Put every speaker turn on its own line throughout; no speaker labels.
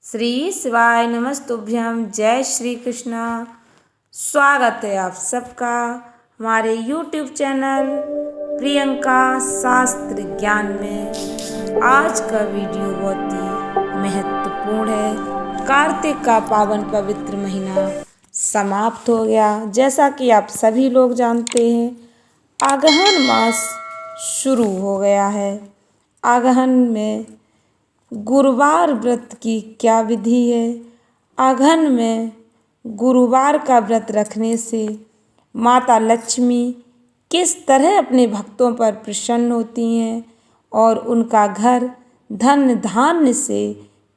श्री शिवाय नमस्तुभ्यम। जय श्री कृष्णा। स्वागत है आप सबका हमारे YouTube चैनल प्रियंका शास्त्र ज्ञान में। आज का वीडियो बहुत ही महत्वपूर्ण है। कार्तिक का पावन पवित्र महीना समाप्त हो गया। जैसा कि आप सभी लोग जानते हैं, अगहन मास शुरू हो गया है। अगहन में गुरुवार व्रत की क्या विधि है? अगहन में गुरुवार का व्रत रखने से माता लक्ष्मी किस तरह अपने भक्तों पर प्रसन्न होती हैं और उनका घर धन धान्य से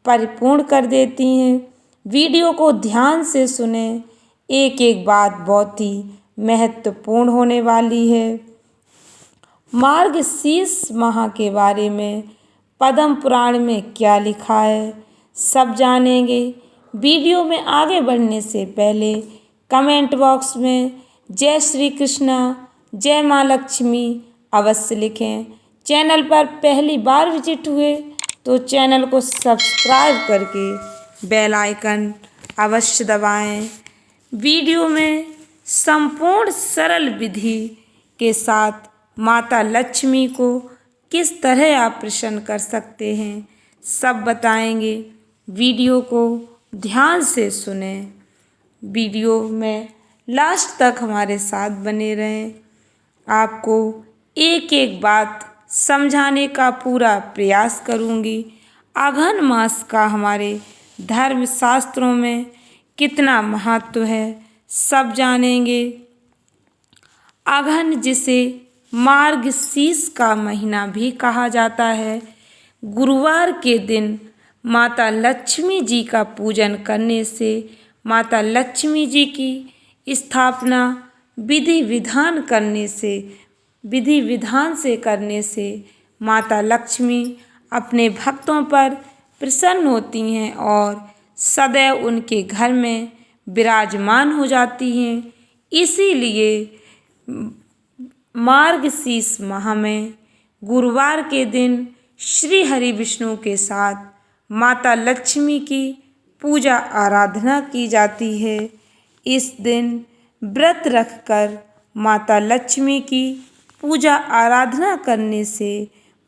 परिपूर्ण कर देती हैं। वीडियो को ध्यान से सुने, एक एक बात बहुत ही महत्वपूर्ण होने वाली है। मार्गशीर्ष माह के बारे में पद्म पुराण में क्या लिखा है, सब जानेंगे। वीडियो में आगे बढ़ने से पहले कमेंट बॉक्स में जय श्री कृष्णा, जय माँ लक्ष्मी अवश्य लिखें। चैनल पर पहली बार विजिट हुए तो चैनल को सब्सक्राइब करके बेल आइकन अवश्य दबाएं। वीडियो में संपूर्ण सरल विधि के साथ माता लक्ष्मी को किस तरह आप प्रसन्न कर सकते हैं, सब बताएंगे। वीडियो को ध्यान से सुने। वीडियो में लास्ट तक हमारे साथ बने रहें। आपको एक एक बात समझाने का पूरा प्रयास करूंगी। अगहन मास का हमारे धर्म शास्त्रों में कितना महत्व है, सब जानेंगे। अगहन जिसे मार्गशीर्ष का महीना भी कहा जाता है, गुरुवार के दिन माता लक्ष्मी जी का पूजन करने से, माता लक्ष्मी जी की स्थापना विधि विधान से करने से माता लक्ष्मी अपने भक्तों पर प्रसन्न होती हैं और सदैव उनके घर में विराजमान हो जाती हैं। इसीलिए मार्गशीर्ष माह में गुरुवार के दिन श्री हरि विष्णु के साथ माता लक्ष्मी की पूजा आराधना की जाती है। इस दिन व्रत रखकर माता लक्ष्मी की पूजा आराधना करने से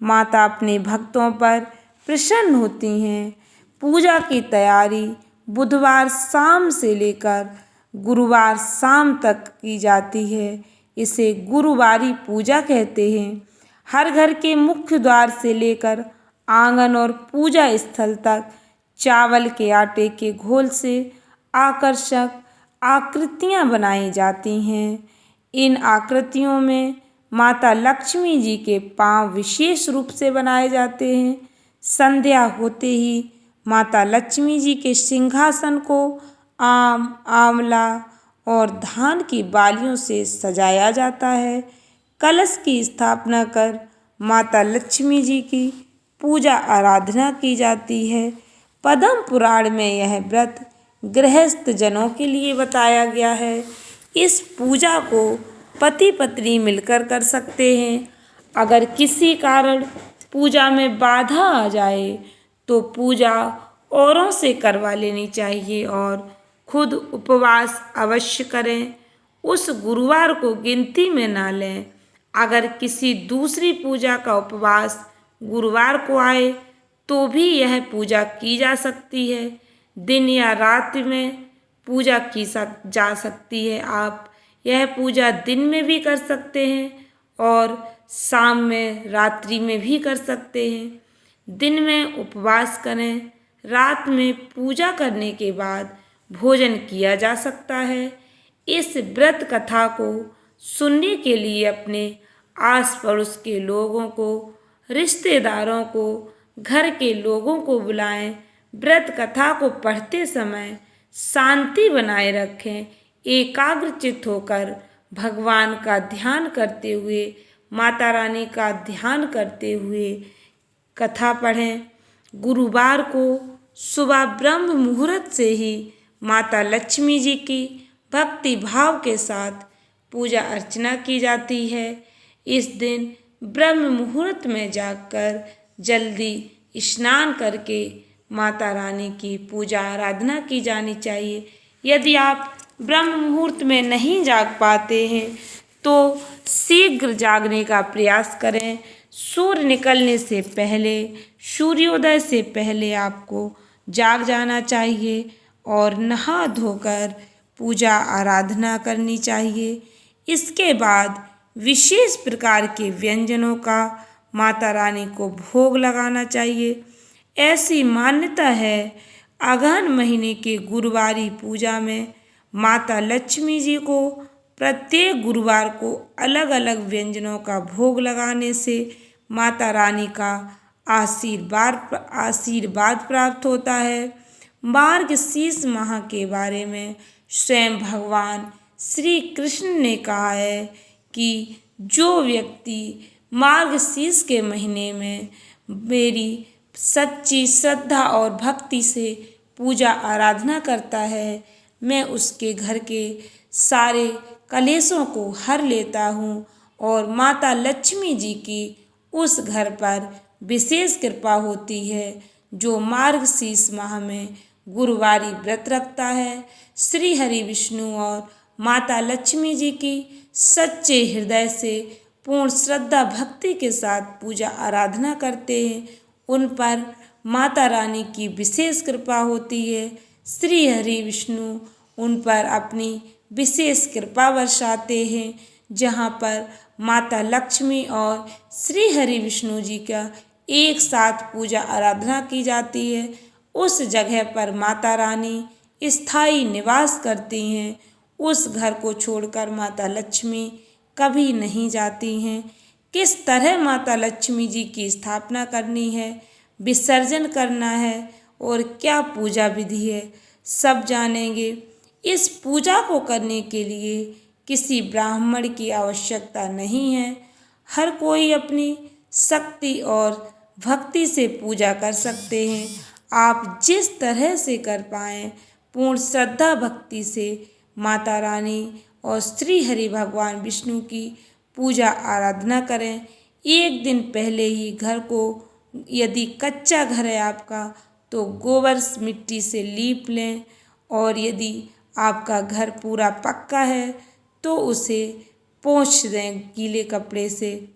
माता अपने भक्तों पर प्रसन्न होती हैं। पूजा की तैयारी बुधवार शाम से लेकर गुरुवार शाम तक की जाती है। इसे गुरुवारी पूजा कहते हैं। हर घर के मुख्य द्वार से लेकर आंगन और पूजा स्थल तक चावल के आटे के घोल से आकर्षक आकृतियां बनाई जाती हैं। इन आकृतियों में माता लक्ष्मी जी के पांव विशेष रूप से बनाए जाते हैं। संध्या होते ही माता लक्ष्मी जी के सिंहासन को आम, आंवला और धान की बालियों से सजाया जाता है। कलश की स्थापना कर माता लक्ष्मी जी की पूजा आराधना की जाती है। पद्म पुराण में यह व्रत गृहस्थ जनों के लिए बताया गया है। इस पूजा को पति पत्नी मिलकर कर सकते हैं। अगर किसी कारण पूजा में बाधा आ जाए तो पूजा औरों से करवा लेनी चाहिए और खुद उपवास अवश्य करें। उस गुरुवार को गिनती में ना लें। अगर किसी दूसरी पूजा का उपवास गुरुवार को आए तो भी यह पूजा की जा सकती है। दिन या रात में पूजा की जा सकती है। आप यह पूजा दिन में भी कर सकते हैं और शाम में, रात्रि में भी कर सकते हैं। दिन में उपवास करें, रात में पूजा करने के बाद भोजन किया जा सकता है। इस व्रत कथा को सुनने के लिए अपने आस पड़ोस के लोगों को, रिश्तेदारों को, घर के लोगों को बुलाएं। व्रत कथा को पढ़ते समय शांति बनाए रखें। एकाग्रचित्त होकर भगवान का ध्यान करते हुए, माता रानी का ध्यान करते हुए कथा पढ़ें। गुरुवार को सुबह ब्रह्म मुहूर्त से ही माता लक्ष्मी जी की भक्ति भाव के साथ पूजा अर्चना की जाती है। इस दिन ब्रह्म मुहूर्त में जागकर जल्दी स्नान करके माता रानी की पूजा आराधना की जानी चाहिए। यदि आप ब्रह्म मुहूर्त में नहीं जाग पाते हैं तो शीघ्र जागने का प्रयास करें। सूर्य निकलने से पहले, सूर्योदय से पहले आपको जाग जाना चाहिए और नहा धोकर पूजा आराधना करनी चाहिए। इसके बाद विशेष प्रकार के व्यंजनों का माता रानी को भोग लगाना चाहिए। ऐसी मान्यता है अगहन महीने के गुरुवारी पूजा में माता लक्ष्मी जी को प्रत्येक गुरुवार को अलग अलग व्यंजनों का भोग लगाने से माता रानी का आशीर्वाद प्राप्त होता है। मार्गशीर्ष माह के बारे में स्वयं भगवान श्री कृष्ण ने कहा है कि जो व्यक्ति मार्गशीर्ष के महीने में मेरी सच्ची श्रद्धा और भक्ति से पूजा आराधना करता है, मैं उसके घर के सारे कलेशों को हर लेता हूँ और माता लक्ष्मी जी की उस घर पर विशेष कृपा होती है। जो मार्गशीर्ष माह में गुरुवारी व्रत रखता है, श्री हरि विष्णु और माता लक्ष्मी जी की सच्चे हृदय से पूर्ण श्रद्धा भक्ति के साथ पूजा आराधना करते हैं, उन पर माता रानी की विशेष कृपा होती है। श्री हरि विष्णु उन पर अपनी विशेष कृपा बरसाते हैं। जहाँ पर माता लक्ष्मी और श्री हरि विष्णु जी का एक साथ पूजा आराधना की जाती है, उस जगह पर माता रानी स्थायी निवास करती हैं। उस घर को छोड़कर माता लक्ष्मी कभी नहीं जाती हैं। किस तरह माता लक्ष्मी जी की स्थापना करनी है, विसर्जन करना है और क्या पूजा विधि है, सब जानेंगे। इस पूजा को करने के लिए किसी ब्राह्मण की आवश्यकता नहीं है। हर कोई अपनी शक्ति और भक्ति से पूजा कर सकते हैं। आप जिस तरह से कर पाएँ पूर्ण श्रद्धा भक्ति से माता रानी और श्री हरि भगवान विष्णु की पूजा आराधना करें। एक दिन पहले ही घर को, यदि कच्चा घर है आपका तो गोबर मिट्टी से लीप लें और यदि आपका घर पूरा पक्का है तो उसे पोंछ दें गीले कपड़े से।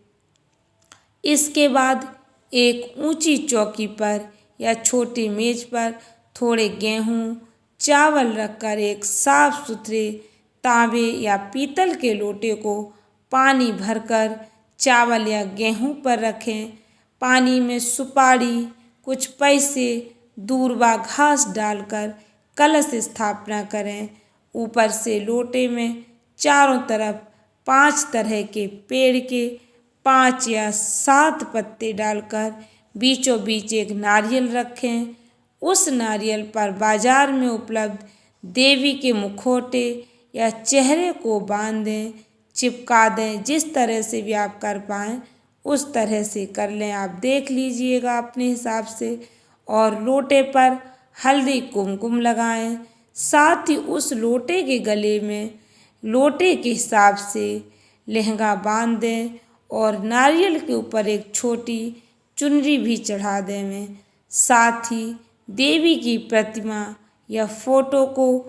इसके बाद एक ऊंची चौकी पर या छोटी मेज पर थोड़े गेहूं, चावल रखकर एक साफ सुथरे तांबे या पीतल के लोटे को पानी भरकर चावल या गेहूं पर रखें। पानी में सुपारी, कुछ पैसे, दूर्वा घास डालकर कलश स्थापना करें। ऊपर से लोटे में चारों तरफ 5 तरह के पेड़ के 5 या 7 पत्ते डालकर बीचों बीच एक नारियल रखें। उस नारियल पर बाजार में उपलब्ध देवी के मुखौटे या चेहरे को बांध दें, चिपका दें। जिस तरह से भी आप कर पाएँ उस तरह से कर लें, आप देख लीजिएगा अपने हिसाब से। और लोटे पर हल्दी कुमकुम लगाएं। साथ ही उस लोटे के गले में लोटे के हिसाब से लहंगा बांध दें और नारियल के ऊपर एक छोटी चुनरी भी चढ़ा दें। साथ ही देवी की प्रतिमा या फोटो को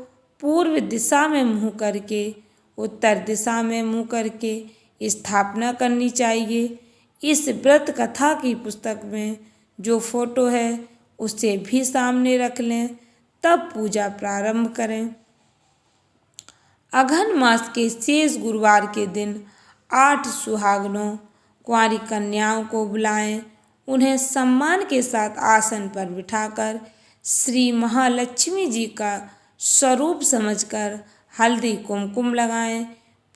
पूर्व दिशा में मुँह करके, उत्तर दिशा में मुँह करके स्थापना करनी चाहिए। इस व्रत कथा की पुस्तक में जो फोटो है उसे भी सामने रख लें, तब पूजा प्रारंभ करें। अगहन मास के शेष गुरुवार के दिन 8 सुहागनों, कुंवारी कन्याओं को बुलाएं। उन्हें सम्मान के साथ आसन पर बिठाकर श्री महालक्ष्मी जी का स्वरूप समझकर हल्दी कुमकुम लगाएं।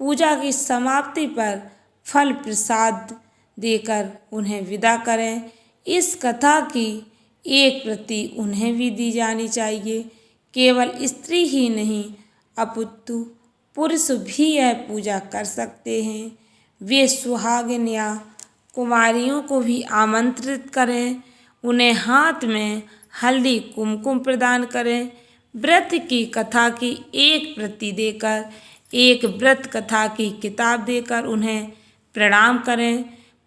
पूजा की समाप्ति पर फल प्रसाद देकर उन्हें विदा करें। इस कथा की एक प्रति उन्हें भी दी जानी चाहिए। केवल स्त्री ही नहीं अपितु पुरुष भी यह पूजा कर सकते हैं। वे सुहागिन या कुमारियों को भी आमंत्रित करें, उन्हें हाथ में हल्दी कुमकुम प्रदान करें। व्रत की कथा की एक प्रति देकर, एक व्रत कथा की किताब देकर उन्हें प्रणाम करें।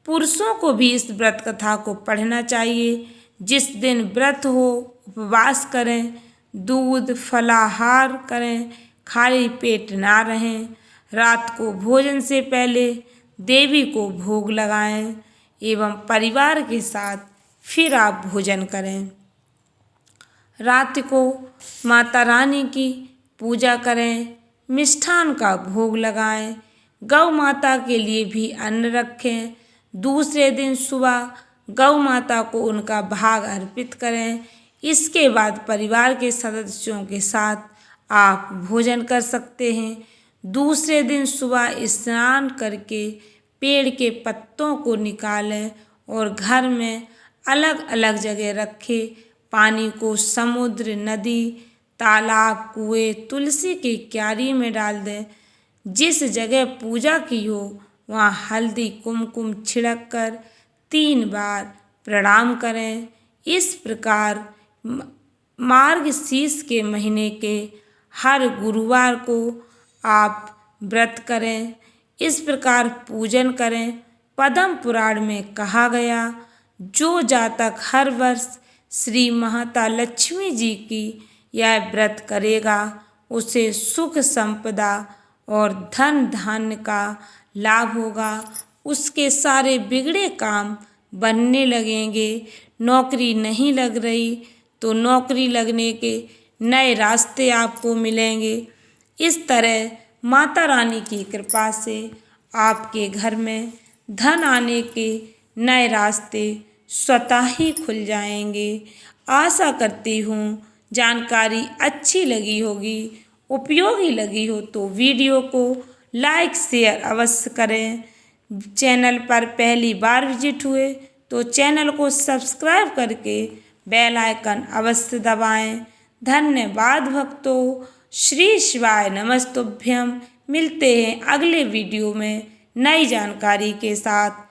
पुरुषों को भी इस व्रत कथा को पढ़ना चाहिए। जिस दिन व्रत हो उपवास करें, दूध फलाहार करें, खाली पेट ना रहें। रात को भोजन से पहले देवी को भोग लगाएं एवं परिवार के साथ फिर आप भोजन करें। रात को माता रानी की पूजा करें, मिष्ठान का भोग लगाएं, गौ माता के लिए भी अन्न रखें। दूसरे दिन सुबह गौ माता को उनका भाग अर्पित करें। इसके बाद परिवार के सदस्यों के साथ आप भोजन कर सकते हैं। दूसरे दिन सुबह स्नान करके पेड़ के पत्तों को निकालें और घर में अलग अलग जगह रखें। पानी को समुद्र, नदी, तालाब, कुएं, तुलसी की क्यारी में डाल दें। जिस जगह पूजा की हो वहाँ हल्दी कुमकुम छिड़क कर 3 बार प्रणाम करें। इस प्रकार मार्गशीर्ष के महीने के हर गुरुवार को आप व्रत करें। इस प्रकार पूजन करें। पद्म पुराण में कहा गया, जो जातक हर वर्ष श्री माता लक्ष्मी जी की यह व्रत करेगा उसे सुख संपदा और धन धान्य का लाभ होगा। उसके सारे बिगड़े काम बनने लगेंगे। नौकरी नहीं लग रही तो नौकरी लगने के नए रास्ते आपको मिलेंगे। इस तरह माता रानी की कृपा से आपके घर में धन आने के नए रास्ते स्वतः ही खुल जाएंगे। आशा करती हूँ जानकारी अच्छी लगी होगी, उपयोगी लगी हो तो वीडियो को लाइक शेयर अवश्य करें। चैनल पर पहली बार विजिट हुए तो चैनल को सब्सक्राइब करके बेल आइकन अवश्य दबाएं। धन्यवाद भक्तों। श्री शिवाय नमस्तुभ्यम। मिलते हैं अगले वीडियो में नई जानकारी के साथ।